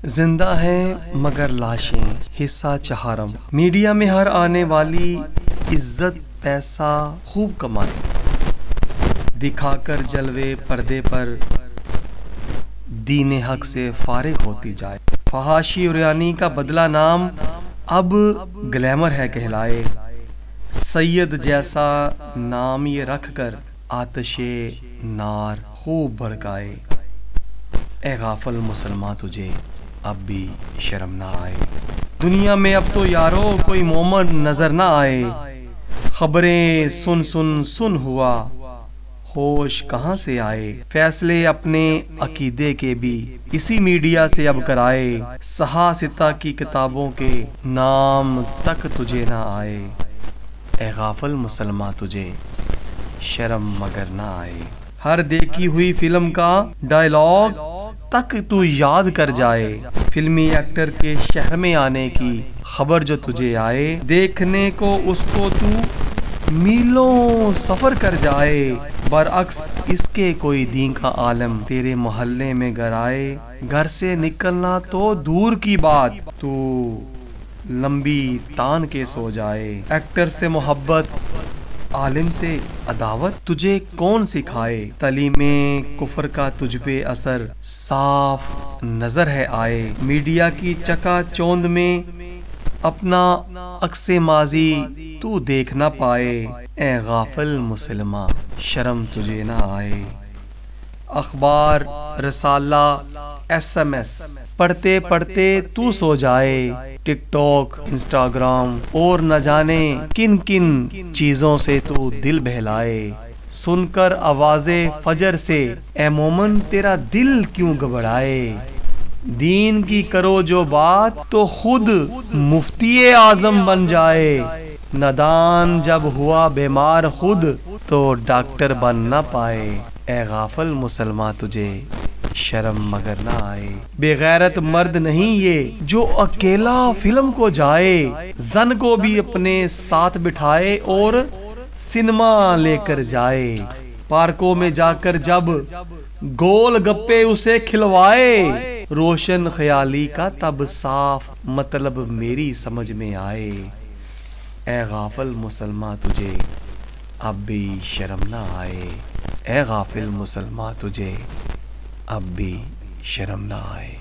जिंदा हैं मगर लाशें, हिस्सा चहारम। मीडिया में हर आने वाली इज्जत पैसा खूब कमाए, दिखाकर जलवे पर्दे पर दीने हक से फारिग होती जाए। फहाशी और यानी का बदला नाम अब ग्लैमर है कहलाए। सैयद जैसा नाम ये रख कर आतिशे नार खूब भड़काए। ए गाफिल मुसलमान तुझे अब भी शर्म ना आए। दुनिया में अब तो यारो कोई मोमन नजर ना आए। खबरें सुन सुन सुन हुआ, होश कहाँ से आए। फैसले अपने अकीदे के भी इसी मीडिया से अब कराए। सहासिता की किताबों के नाम तक तुझे ना आए। ए गाफिल मुसलमान तुझे शर्म मगर ना आए। हर देखी हुई फिल्म का डायलॉग तक तू याद कर जाए। फिल्मी एक्टर के शहर में आने की खबर जो तुझे आए, देखने को उसको तू मीलों सफर कर जाए। बरअक्स इसके कोई दीन का आलम तेरे मोहल्ले में घर आए। घर से निकलना तो दूर की बात, तू लंबी तान के सो जाए। एक्टर से मोहब्बत आलिम से अदावत तुझे कौन सिखाए। तलीमे कुफर का तुझ पे असर साफ नजर है आए। मीडिया की चकाचौंध में अपना अक्से माजी तू देख ना पाए। ए गाफिल मुसलमा शर्म तुझे ना आए। अखबार रसाला SMS पढ़ते पढ़ते तू सो जाए। टिकटॉक इंस्टाग्राम और न जाने किन किन चीजों से तू दिल बहलाए। सुनकर आवाज़े फजर से ए मोमन तेरा दिल क्यों घबराए। दीन की करो जो बात तो खुद मुफ्ती आजम बन जाए। नादान जब हुआ बीमार खुद तो डॉक्टर बन ना पाए। ए गाफिल मुसलमान तुझे शर्म मगर ना आए। बेगैरत मर्द नहीं ये जो अकेला फिल्म को जाए। जन को भी अपने साथ बिठाए और सिनेमा लेकर जाए। पार्कों में जाकर जब गोल गप्पे उसे खिलवाए। रोशन ख्याली का तब साफ मतलब मेरी समझ में आए। ए गाफिल मुसलमान तुझे अब भी शर्म ना आए। ए गाफिल मुसलमान तुझे अब भी शर्म ना आए।